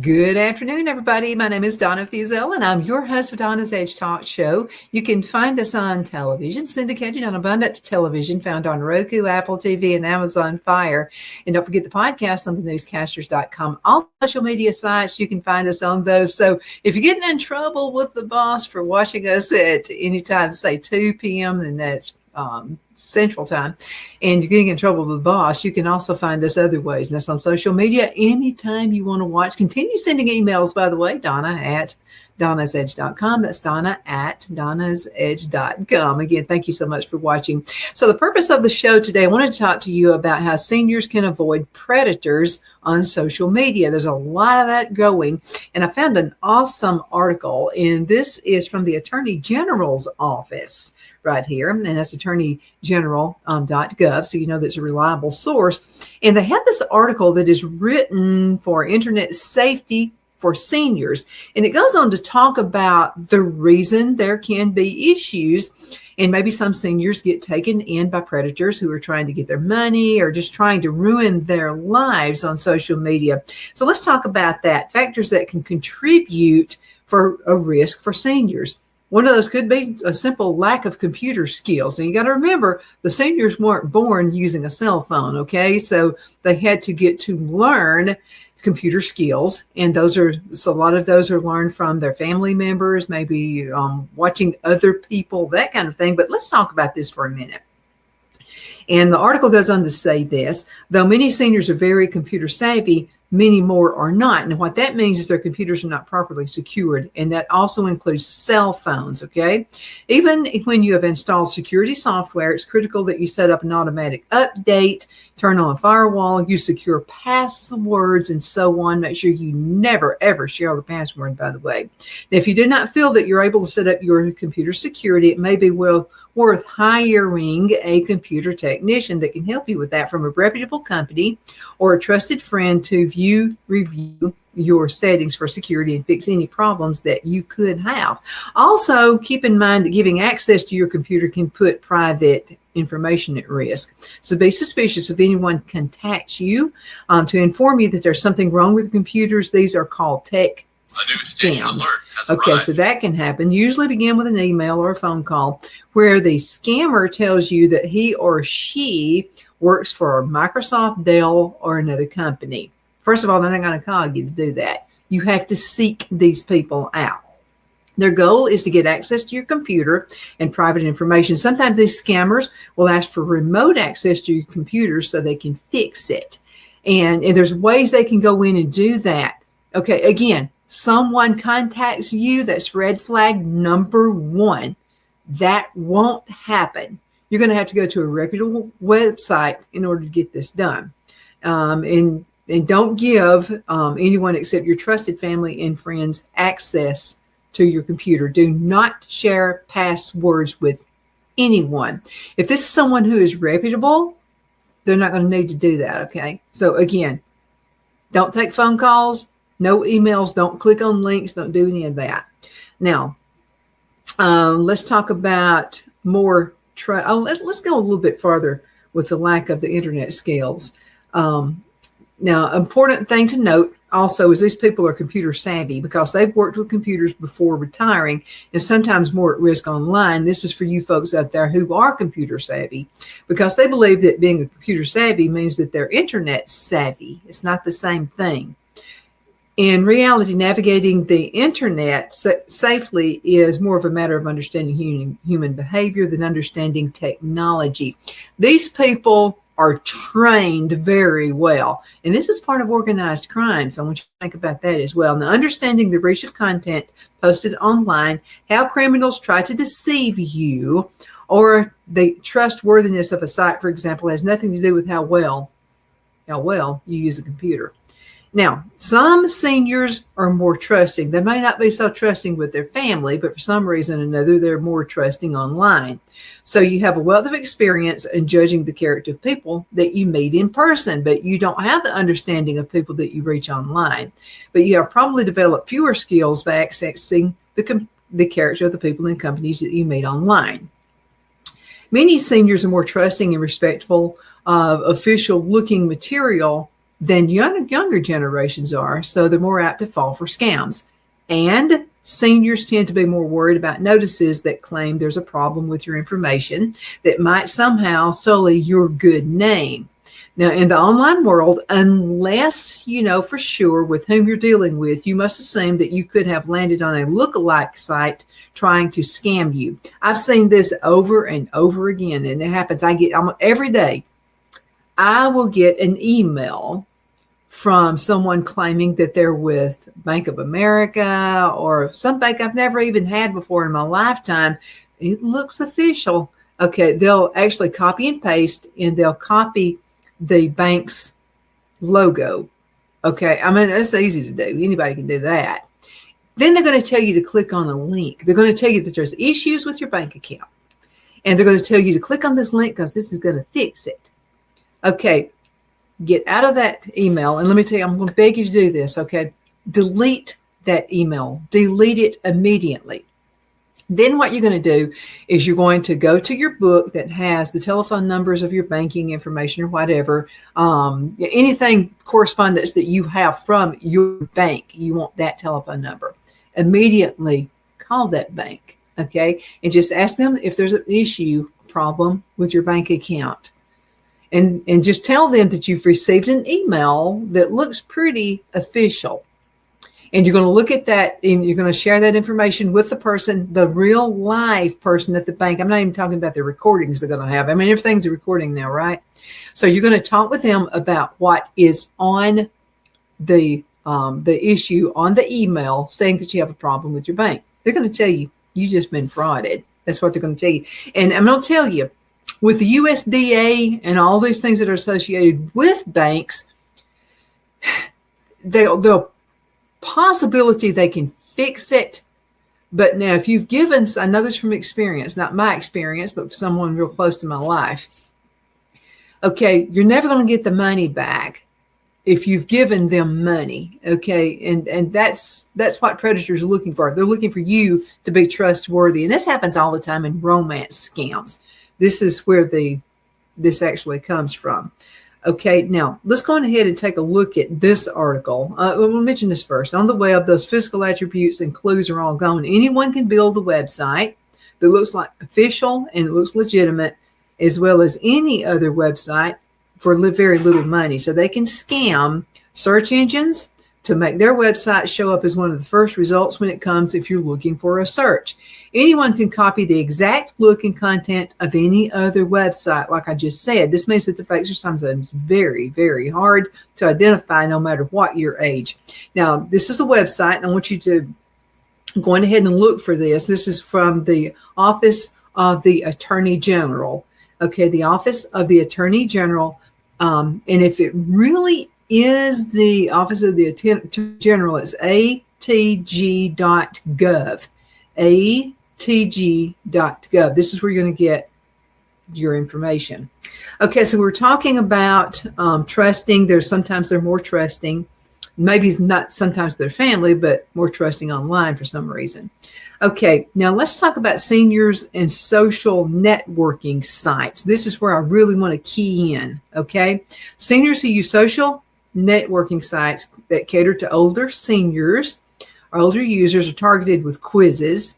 Good afternoon, everybody. My name is Donna Fiesel, and I'm your host of Donna's Edge Talk Show. You can find us on television, syndicated on Abundant Television, found on Roku, Apple TV, and Amazon Fire. And don't forget the podcast on thenewscasters.com. All social media sites, you can find us on those. So if you're getting in trouble with the boss for watching us at any time, say 2 p.m., then that's Central Time, and you're getting in trouble with the boss, you can also find us other ways. And that's on social media anytime you want to watch. Continue sending emails, by the way, Donna at donnasedge.com. That's Donna at donnasedge.com. Again, thank you so much for watching. So the purpose of the show today, I wanted to talk to you about how seniors can avoid predators on social media. There's a lot of that going, and I found an awesome article, and this is from the Attorney General's office right here, and that's attorneygeneral.gov, so you know that's a reliable source. And they have this article that is written for internet safety for seniors, and it goes on to talk about the reason there can be issues, and maybe some seniors get taken in by predators who are trying to get their money or just trying to ruin their lives on social media. So let's talk about that, factors that can contribute for a risk for seniors. One of those could be a simple lack of computer skills. And you got to remember, the seniors weren't born using a cell phone, okay? So they had to get to learn computer skills. And a lot of those are learned from their family members, maybe watching other people, that kind of thing. But let's talk about this for a minute. And the article goes on to say this: though many seniors are very computer savvy, many more are not. And what that means is their computers are not properly secured. And that also includes cell phones, okay? Even when you have installed security software, it's critical that you set up an automatic update, turn on a firewall, use secure passwords, and so on. Make sure you never, ever share the password, by the way. Now, if you do not feel that you're able to set up your computer security, it may be worth hiring a computer technician that can help you with that from a reputable company or a trusted friend to review your settings for security and fix any problems that you could have. Also, keep in mind that giving access to your computer can put private information at risk. So be suspicious if anyone contacts you to inform you that there's something wrong with computers. These are called tech scams. Okay, so that can happen. Usually begin with an email or a phone call where the scammer tells you that he or she works for Microsoft, Dell, or another company. First of all, they're not going to call you to do that. You have to seek these people out. Their goal is to get access to your computer and private information. Sometimes these scammers will ask for remote access to your computer so they can fix it. And there's ways they can go in and do that. Okay, again, someone contacts you, that's red flag number one. That won't happen. You're going to have to go to a reputable website in order to get this done. And don't give anyone except your trusted family and friends access to your computer. Do not share passwords with anyone. If this is someone who is reputable, they're not going to need to do that, okay? So again, don't take phone calls, no emails, don't click on links, don't do any of that. Now, let's talk about more. Let's go a little bit farther with the lack of the internet skills. Now, important thing to note also is these people are computer savvy because they've worked with computers before retiring and sometimes more at risk online. This is for you folks out there who are computer savvy because they believe that being a computer savvy means that they're internet savvy. It's not the same thing. In reality, navigating the internet safely is more of a matter of understanding human behavior than understanding technology. These people are trained very well, and this is part of organized crime, so I want you to think about that as well. Now, understanding the reach of content posted online, how criminals try to deceive you, or the trustworthiness of a site, for example, has nothing to do with how well you use a computer. Now, some seniors are more trusting. They may not be so trusting with their family, but for some reason or another, they're more trusting online. So you have a wealth of experience in judging the character of people that you meet in person, but you don't have the understanding of people that you reach online. But you have probably developed fewer skills by accessing the character of the people and companies that you meet online. Many seniors are more trusting and respectful of official-looking material than younger generations are, so they're more apt to fall for scams. And seniors tend to be more worried about notices that claim there's a problem with your information that might somehow sully your good name. Now, in the online world, unless you know for sure with whom you're dealing with, you must assume that you could have landed on a lookalike site trying to scam you. I've seen this over and over again, and it happens. I get every day. I will get an email from someone claiming that they're with Bank of America or some bank I've never even had before in my lifetime. It looks official. Okay, they'll actually copy and paste, and they'll copy the bank's logo. Okay, I mean, that's easy to do. Anybody can do that. Then they're going to tell you to click on a link. They're going to tell you that there's issues with your bank account. And they're going to tell you to click on this link because this is going to fix it. Okay, get out of that email. And let me tell you, I'm going to beg you to do this, okay? Delete that email. Delete it immediately. Then what you're going to do is you're going to go to your book that has the telephone numbers of your banking information or whatever, anything correspondence that you have from your bank. You want that telephone number. Immediately call that bank, okay? And just ask them if there's an issue, problem with your bank account. And just tell them that you've received an email that looks pretty official. And you're going to look at that and you're going to share that information with the person, the real live person at the bank. I'm not even talking about the recordings they're going to have. I mean, everything's a recording now, right? So you're going to talk with them about what is on the issue on the email saying that you have a problem with your bank. They're going to tell you, you just been frauded. That's what they're going to tell you. And I'm going to tell you, with the USDA and all these things that are associated with banks, they'll possibility they can fix it. But now if you've given, I know this from experience, not my experience, but someone real close to my life. Okay, you're never going to get the money back if you've given them money. Okay, and that's what predators are looking for. They're looking for you to be trustworthy. And this happens all the time in romance scams. This is where this actually comes from. Okay, now let's go on ahead and take a look at this article. We'll mention this first. On the web, those physical attributes and clues are all gone. Anyone can build a website that looks like official and it looks legitimate, as well as any other website for very little money. So they can scam search engines to make their website show up as one of the first results when it comes if you're looking for a search. Anyone can copy the exact look and content of any other website, like I just said. This means that the fakes are sometimes very, very hard to identify no matter what your age. Now, this is a website, and I want you to go on ahead and look for this. This is from the Office of the Attorney General. Okay, the Office of the Attorney General. And if it really is the Office of the Attorney General, it's atg.gov. atg.gov. This is where you're going to get your information. Okay, so we're talking about trusting. Sometimes they're more trusting. Maybe not sometimes their family, but more trusting online for some reason. Okay, now let's talk about seniors and social networking sites. This is where I really want to key in, okay? Seniors who use social networking sites that cater to older seniors or older users are targeted with quizzes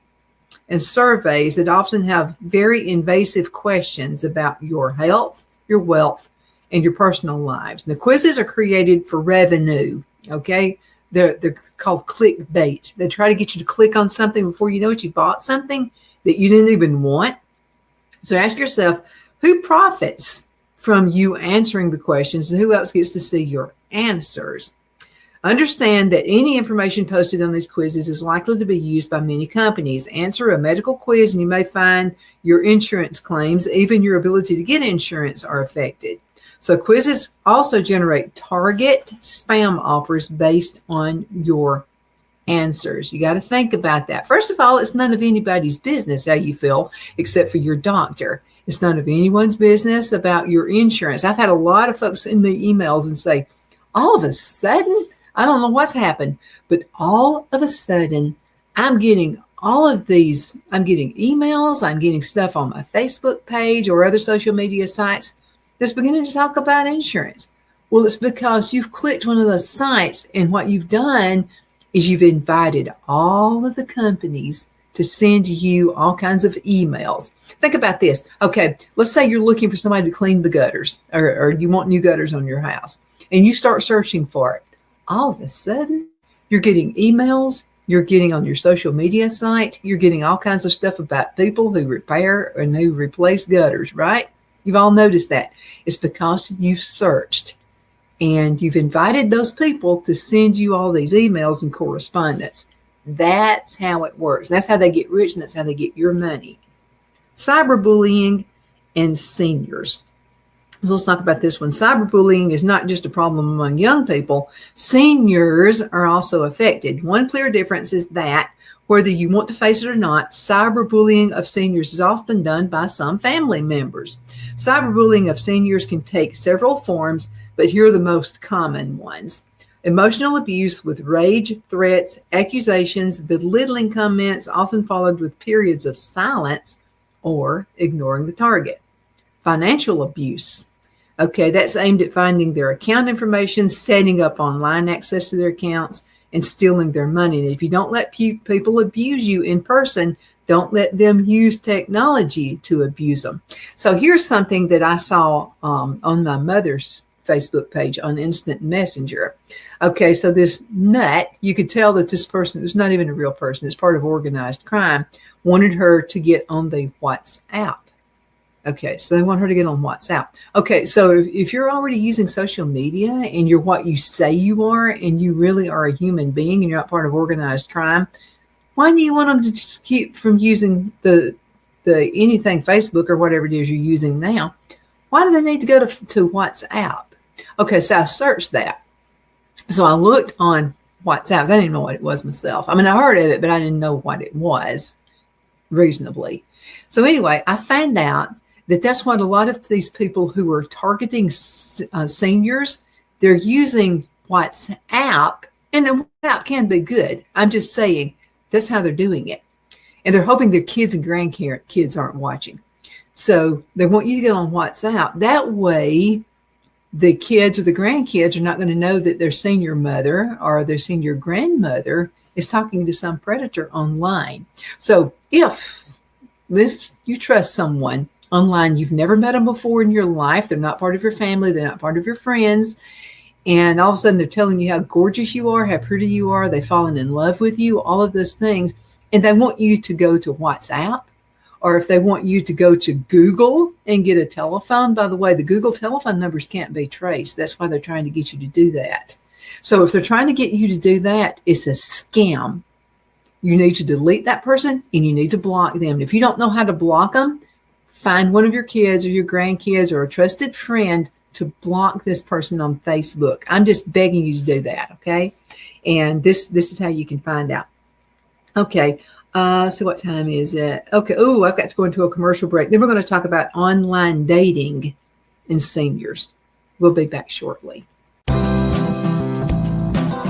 and surveys that often have very invasive questions about your health, your wealth, and your personal lives. And the quizzes are created for revenue, okay? They're called clickbait. They try to get you to click on something before you know it. You bought something that you didn't even want. So ask yourself, who profits from you answering the questions, and who else gets to see your answers? Understand that any information posted on these quizzes is likely to be used by many companies. Answer a medical quiz and you may find your insurance claims, even your ability to get insurance, are affected. So quizzes also generate target spam offers based on your answers. You got to think about that. First of all, it's none of anybody's business how you feel except for your doctor. It's none of anyone's business about your insurance. I've had a lot of folks send me emails and say, all of a sudden, I don't know what's happened, but all of a sudden, I'm getting all of these. I'm getting emails. I'm getting stuff on my Facebook page or other social media sites that's beginning to talk about insurance. Well, it's because you've clicked one of those sites, and what you've done is you've invited all of the companies to send you all kinds of emails. Think about this. Okay, let's say you're looking for somebody to clean the gutters, or you want new gutters on your house, and you start searching for it. All of a sudden, you're getting emails, you're getting on your social media site, you're getting all kinds of stuff about people who repair and who replace gutters, right? You've all noticed that. It's because you've searched and you've invited those people to send you all these emails and correspondence. That's how it works. That's how they get rich, and that's how they get your money. Cyberbullying and seniors. So let's talk about this one. Cyberbullying is not just a problem among young people. Seniors are also affected. One clear difference is that whether you want to face it or not, cyberbullying of seniors is often done by some family members. Cyberbullying of seniors can take several forms, but here are the most common ones. Emotional abuse with rage, threats, accusations, belittling comments, often followed with periods of silence or ignoring the target. Financial abuse. Okay, that's aimed at finding their account information, setting up online access to their accounts, and stealing their money. And if you don't let people abuse you in person, don't let them use technology to abuse them. So here's something that I saw on my mother's Facebook page on Instant Messenger. Okay, so this nut, you could tell that this person was not even a real person, it's part of organized crime, wanted her to get on the WhatsApp. Okay, so they want her to get on WhatsApp. Okay, so if you're already using social media and you're what you say you are, and you really are a human being and you're not part of organized crime, why do you want them to just keep from using the anything Facebook or whatever it is you're using now? Why do they need to go to WhatsApp? Okay, so I searched that. So I looked on WhatsApp. I didn't know what it was myself. I mean, I heard of it, but I didn't know what it was reasonably. So anyway, I found out that that's what a lot of these people who are targeting seniors, they're using WhatsApp, and WhatsApp can be good. I'm just saying that's how they're doing it. And they're hoping their kids and grandkids aren't watching. So they want you to get on WhatsApp. That way, the kids or the grandkids are not going to know that their senior mother or their senior grandmother is talking to some predator online. So if you trust someone online, you've never met them before in your life, they're not part of your family, they're not part of your friends, and all of a sudden they're telling you how gorgeous you are, how pretty you are, they've fallen in love with you, all of those things, and they want you to go to WhatsApp, or if they want you to go to Google and get a telephone. By the way, the Google telephone numbers can't be traced. That's why they're trying to get you to do that. So if they're trying to get you to do that, it's a scam. You need to delete that person and you need to block them. If you don't know how to block them, find one of your kids or your grandkids or a trusted friend to block this person on Facebook. I'm just begging you to do that, okay? And this is how you can find out. Okay. So what time is it? Okay. Oh, I've got to go into a commercial break. Then we're going to talk about online dating in seniors. We'll be back shortly.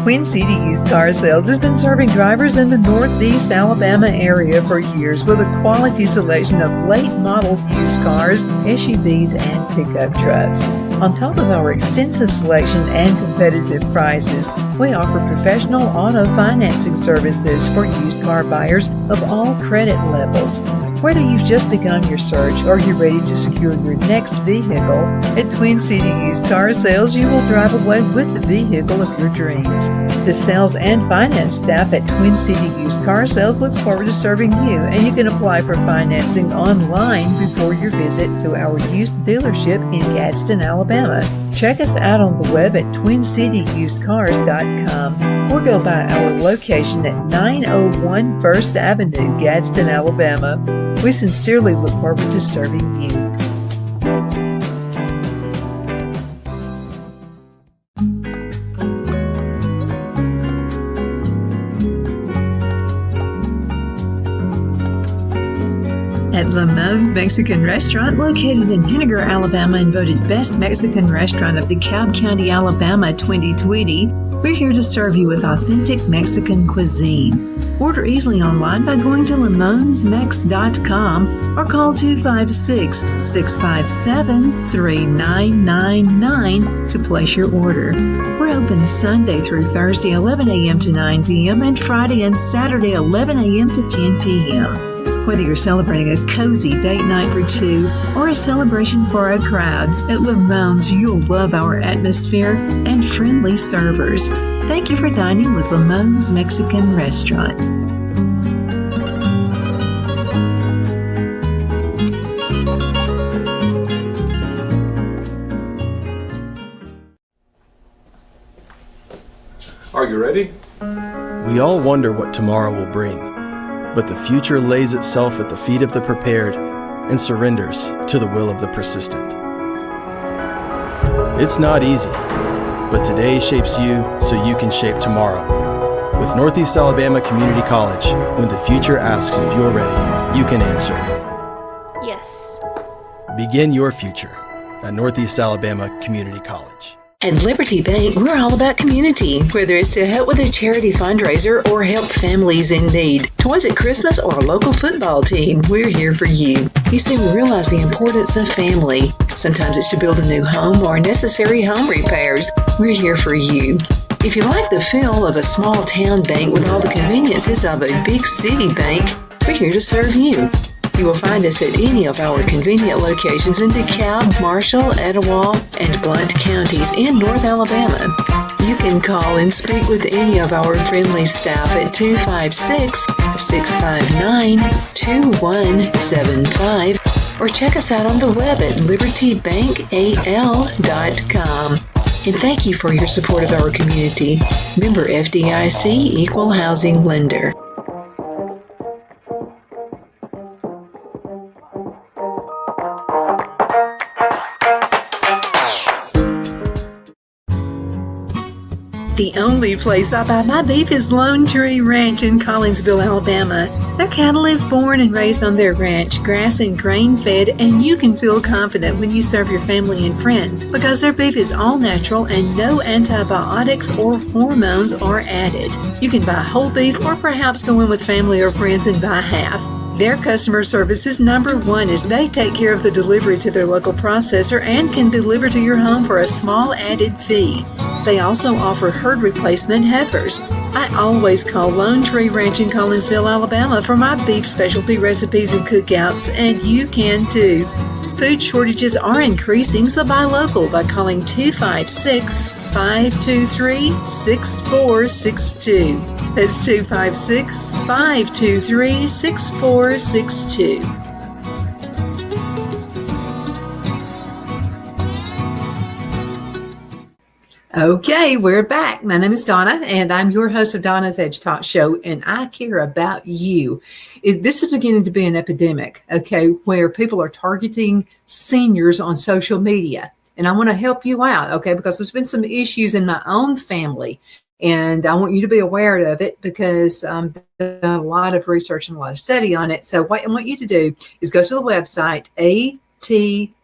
Twin City Used Car Sales has been serving drivers in the Northeast Alabama area for years with a quality selection of late model used cars, SUVs, and pickup trucks. On top of our extensive selection and competitive prices, we offer professional auto financing services for used car buyers of all credit levels. Whether you've just begun your search or you're ready to secure your next vehicle, at Twin City Used Car Sales, you will drive away with the vehicle of your dreams. The sales and finance staff at Twin City Used Car Sales looks forward to serving you, and you can apply for financing online before your visit to our used dealership in Gadsden, Alabama. Check us out on the web at twincityusedcars.com or go by our location at 901 First Avenue, Gadsden, Alabama. We sincerely look forward to serving you. At Lamone's Mexican Restaurant, located in Henniger, Alabama, and voted Best Mexican Restaurant of DeKalb County, Alabama 2020, we're here to serve you with authentic Mexican cuisine. Order easily online by going to lamonsmex.com or call 256-657-3999 to place your order. We're open Sunday through Thursday, 11 a.m. to 9 p.m. and Friday and Saturday, 11 a.m. to 10 p.m. Whether you're celebrating a cozy date night for two or a celebration for a crowd, at Lamone's you'll love our atmosphere and friendly servers. Thank you for dining with Lamone's Mexican Restaurant. Are you ready? We all wonder what tomorrow will bring, but the future lays itself at the feet of the prepared and surrenders to the will of the persistent. It's not easy, but today shapes you so you can shape tomorrow. With Northeast Alabama Community College, when the future asks if you're ready, you can answer. Yes. Begin your future at Northeast Alabama Community College. At Liberty Bank, we're all about community, whether it's to help with a charity fundraiser or help families in need. Toys at Christmas or a local football team, we're here for you. You see, we realize the importance of family. Sometimes it's to build a new home or necessary home repairs. We're here for you. If you like the feel of a small town bank with all the conveniences of a big city bank, we're here to serve you. You will find us at any of our convenient locations in DeKalb, Marshall, Etowah, and Blount counties in North Alabama. You can call and speak with any of our friendly staff at 256-659-2175 or check us out on the web at libertybankal.com. And thank you for your support of our community. Member FDIC Equal Housing Lender. The only place I buy my beef is Lone Tree Ranch in Collinsville, Alabama. Their cattle is born and raised on their ranch, grass and grain fed, and you can feel confident when you serve your family and friends because their beef is all natural and no antibiotics or hormones are added. You can buy whole beef or perhaps go in with family or friends and buy half. Their customer service is number one as they take care of the delivery to their local processor and can deliver to your home for a small added fee. They also offer herd replacement heifers. I always call Lone Tree Ranch in Collinsville, Alabama for my beef specialty recipes and cookouts, and you can too. Food shortages are increasing, so buy local by calling 256-523-6462. That's 256-523-6462. Okay, we're back. My name is Donna, and I'm your host of Donna's Edge Talk Show, and I care about you. This is beginning to be an epidemic, okay, where people are targeting seniors on social media, and I want to help you out, okay, because there's been some issues in my own family, and I want you to be aware of it because there's a lot of research and a lot of study on it. So what I want you to do is go to the website atg.gov.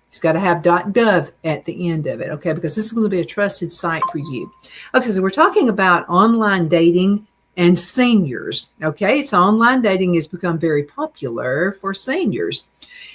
It's got to have .gov at the end of it, okay, because this is going to be a trusted site for you. Okay, so we're talking about online dating and seniors, okay? So online dating has become very popular for seniors.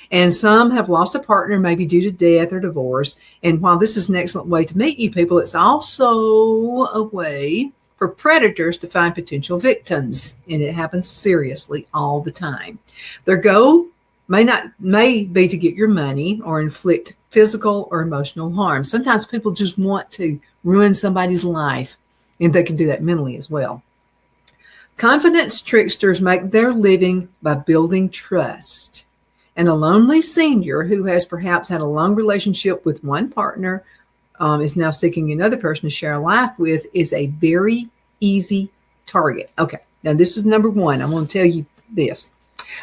And some have lost a partner, maybe due to death or divorce. And while this is an excellent way to meet new people, it's also a way for predators to find potential victims. And it happens seriously all the time. Their goal may be to get your money or inflict physical or emotional harm. Sometimes people just want to ruin somebody's life, and they can do that mentally as well. Confidence tricksters make their living by building trust. And a lonely senior who has perhaps had a long relationship with one partner is now seeking another person to share a life with is a very easy target. Okay, now this is number one. I'm going to tell you this.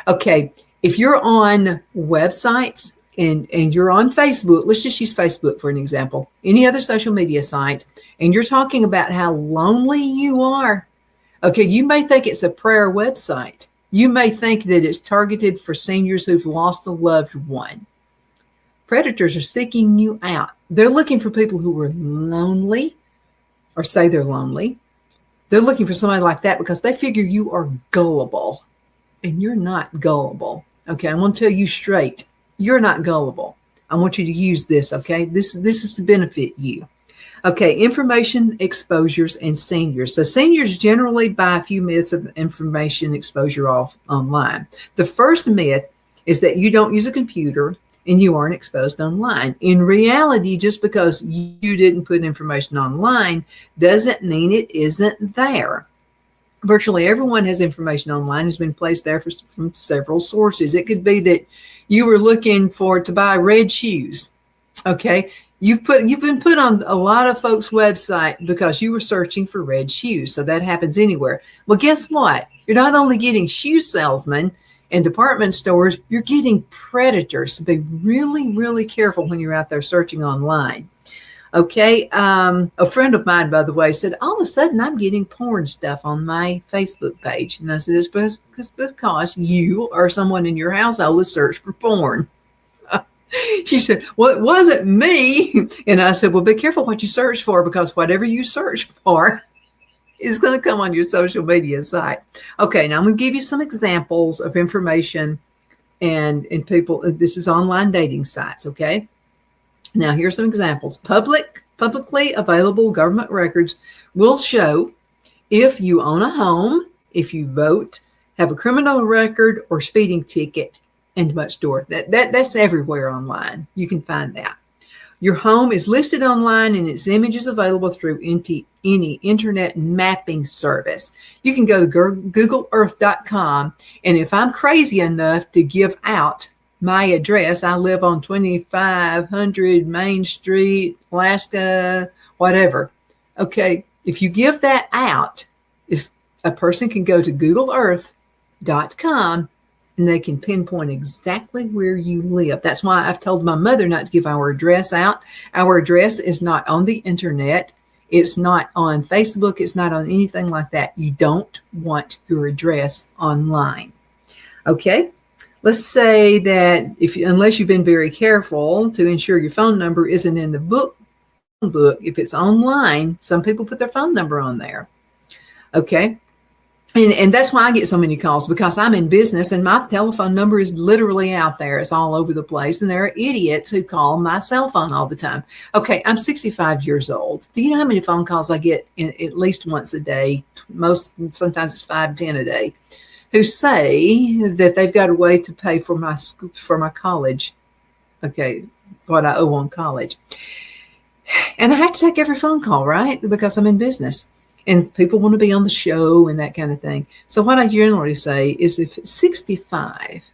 Okay, if you're on websites and you're on Facebook, let's just use Facebook for an example, any other social media site, and you're talking about how lonely you are, Okay, you may think it's a prayer website. You may think that it's targeted for seniors who've lost a loved one. Predators are seeking you out. They're looking for people who are lonely or say they're lonely. They're looking for somebody like that because they figure you are gullible, and you're not gullible. Okay, I'm going to tell you straight. You're not gullible. I want you to use this, okay? This is to benefit you. Okay, information exposures and seniors. So seniors generally buy a few myths of information exposure off online. The first myth is that you don't use a computer and you aren't exposed online. In reality, just because you didn't put information online doesn't mean it isn't there. Virtually everyone has information online has been placed there from several sources. It could be that you were looking to buy red shoes. Okay, you've been put on a lot of folks' website because you were searching for red shoes. So that happens anywhere. Well, guess what? You're not only getting shoe salesmen and department stores, you're getting predators. So be really, really careful when you're out there searching online. Okay. A friend of mine, by the way, said, all of a sudden I'm getting porn stuff on my Facebook page. And I said, it's because you or someone in your household has searched for porn. She said, well, it wasn't me. And I said, well, be careful what you search for, because whatever you search for is going to come on your social media site. Okay, now I'm going to give you some examples of information and people. This is online dating sites, okay? Now, here's some examples. Publicly available government records will show if you own a home, if you vote, have a criminal record or speeding ticket, and much more. That's everywhere online. You can find that. Your home is listed online and its image is available through any internet mapping service. You can go to googleearth.com, and if I'm crazy enough to give out my address, I live on 2500 Main Street, Alaska, whatever. Okay, if you give that out, a person can go to googleearth.com and they can pinpoint exactly where you live. That's why I've told my mother not to give our address out. Our address is not on the internet. It's not on Facebook. It's not on anything like that. You don't want your address online. Okay. Let's say that unless you've been very careful to ensure your phone number isn't in the book, if it's online, some people put their phone number on there. Okay. And that's why I get so many calls, because I'm in business and my telephone number is literally out there. It's all over the place. And there are idiots who call my cell phone all the time. Okay, I'm 65 years old. Do you know how many phone calls I get at least once a day? Sometimes it's 5, 10 a day, who say that they've got a way to pay for my college. Okay, what I owe on college. And I have to take every phone call, right? Because I'm in business. And people want to be on the show and that kind of thing. So what I generally say is, if it's 65,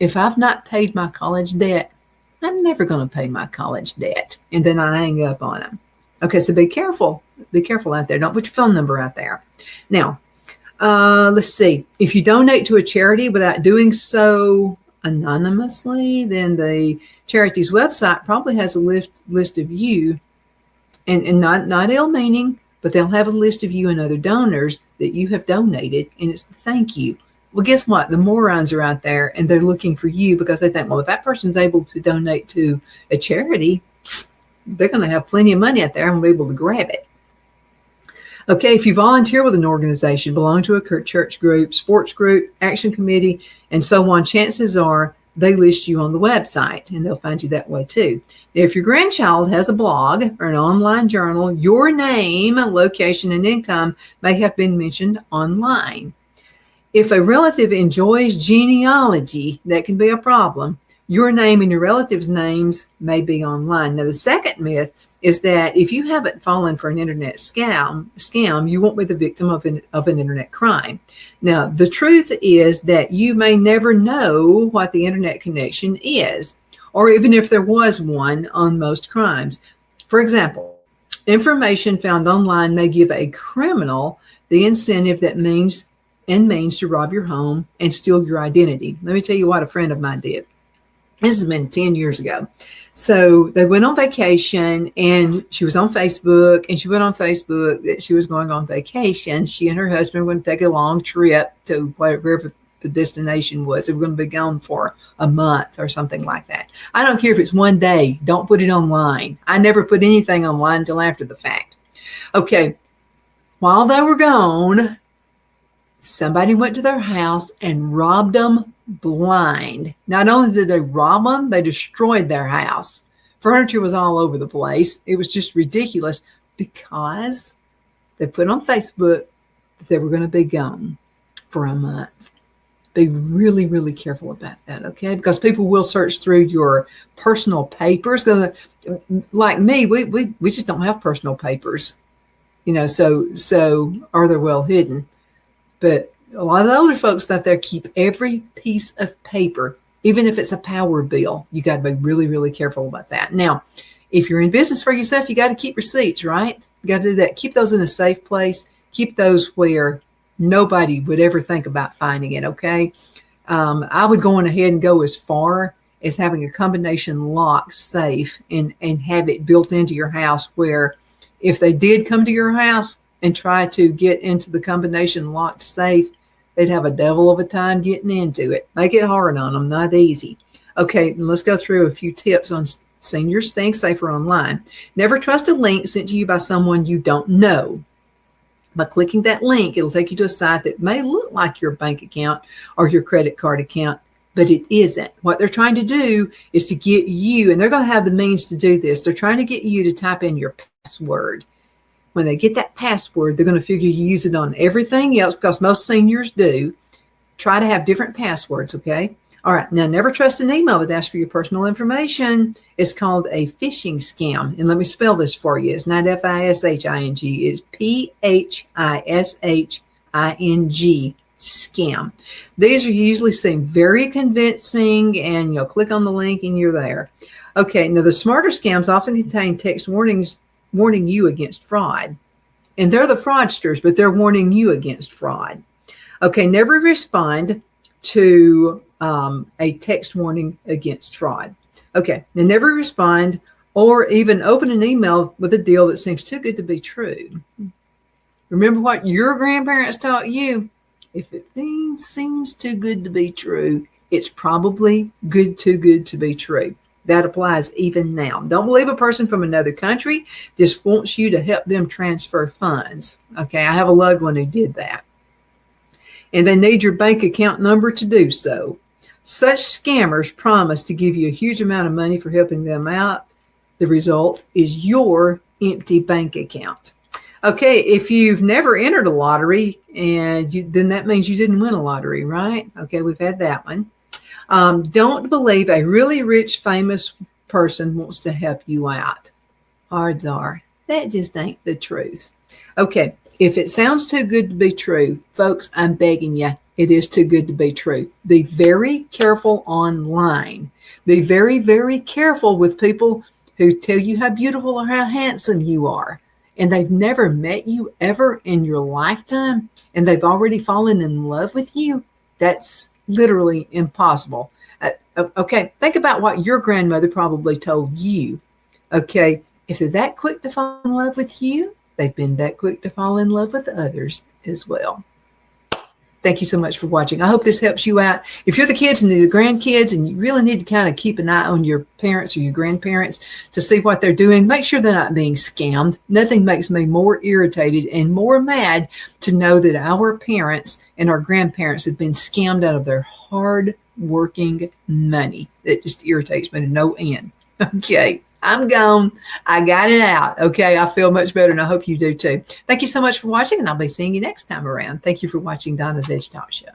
if I've not paid my college debt, I'm never going to pay my college debt. And then I hang up on them. Okay, so be careful. Be careful out there. Don't put your phone number out there. Now, let's see. If you donate to a charity without doing so anonymously, then the charity's website probably has a list of you, and not ill-meaning, but they'll have a list of you and other donors that you have donated, and it's the thank you. Well, guess what? The morons are out there, and they're looking for you because they think, well, if that person's able to donate to a charity, they're going to have plenty of money out there and be able to grab it. Okay, if you volunteer with an organization, belong to a church group, sports group, action committee, and so on, chances are they list you on the website, and they'll find you that way too. If your grandchild has a blog or an online journal, your name, location, and income may have been mentioned online. If a relative enjoys genealogy, that can be a problem. Your name and your relatives' names may be online. Now, the second myth is that if you haven't fallen for an internet scam, you won't be the victim of an internet crime. Now, the truth is that you may never know what the internet connection is, or even if there was one on most crimes. For example, information found online may give a criminal the incentive that means to rob your home and steal your identity. Let me tell you what a friend of mine did. This has been 10 years ago. So they went on vacation, and she was on Facebook, and she went on Facebook that she was going on vacation. She and her husband were going to take a long trip to wherever the destination was. They were going to be gone for a month or something like that. I don't care if it's one day. Don't put it online. I never put anything online until after the fact. Okay. While they were gone, somebody went to their house and robbed them blind. Not only did they rob them, they destroyed their house. Furniture was all over the place. It was just ridiculous because they put on Facebook that they were going to be gone for a month. Be really, really careful about that, okay? Because people will search through your personal papers. Like me, we just don't have personal papers, so or they're well hidden. But a lot of the older folks out there keep every piece of paper, even if it's a power bill. You got to be really, really careful about that. Now, if you're in business for yourself, you got to keep receipts, right? You got to do that. Keep those in a safe place. Keep those where nobody would ever think about finding it, okay? I would go on ahead and go as far as having a combination lock safe and have it built into your house where if they did come to your house and try to get into the combination locked safe, they'd have a devil of a time getting into it. Make it hard on them, not easy. Okay, let's go through a few tips on seniors staying safer online. Never trust a link sent to you by someone you don't know. By clicking that link, it'll take you to a site that may look like your bank account or your credit card account, but it isn't. What they're trying to do is to get you, and they're going to have the means to do this, they're trying to get you to type in your password. When they get that password, they're going to figure you use it on everything else, because most seniors do. Try to have different passwords, okay? All right, now never trust an email that asks for your personal information. It's called a phishing scam. And let me spell this for you. It's not F-I-S-H-I-N-G. It's P-H-I-S-H-I-N-G, scam. These are usually seem very convincing, and you'll click on the link and you're there. Okay, now the smarter scams often contain text warnings warning you against fraud. And they're the fraudsters, but they're warning you against fraud. Okay, never respond to a text warning against fraud. Okay, now never respond or even open an email with a deal that seems too good to be true. Remember what your grandparents taught you? If a thing seems too good to be true, it's probably too good to be true. That applies even now. Don't believe a person from another country just wants you to help them transfer funds. Okay, I have a loved one who did that. And they need your bank account number to do so. Such scammers promise to give you a huge amount of money for helping them out. The result is your empty bank account. Okay, if you've never entered a lottery, then that means you didn't win a lottery, right? Okay, we've had that one. Don't believe a really rich, famous person wants to help you out. Odds are that just ain't the truth. Okay, if it sounds too good to be true, folks, I'm begging you, it is too good to be true. Be very careful online. Be very, very careful with people who tell you how beautiful or how handsome you are, and they've never met you ever in your lifetime, and they've already fallen in love with you. That's literally impossible. Okay, think about what your grandmother probably told you. Okay, if they're that quick to fall in love with you, they've been that quick to fall in love with others as well. Thank you so much for watching. I hope this helps you out. If you're the kids and the grandkids and you really need to kind of keep an eye on your parents or your grandparents to see what they're doing, make sure they're not being scammed. Nothing makes me more irritated and more mad to know that our parents and our grandparents have been scammed out of their hard-working money. It just irritates me to no end. Okay, I'm gone. I got it out. Okay, I feel much better, and I hope you do too. Thank you so much for watching, and I'll be seeing you next time around. Thank you for watching Donna's Edge Talk Show.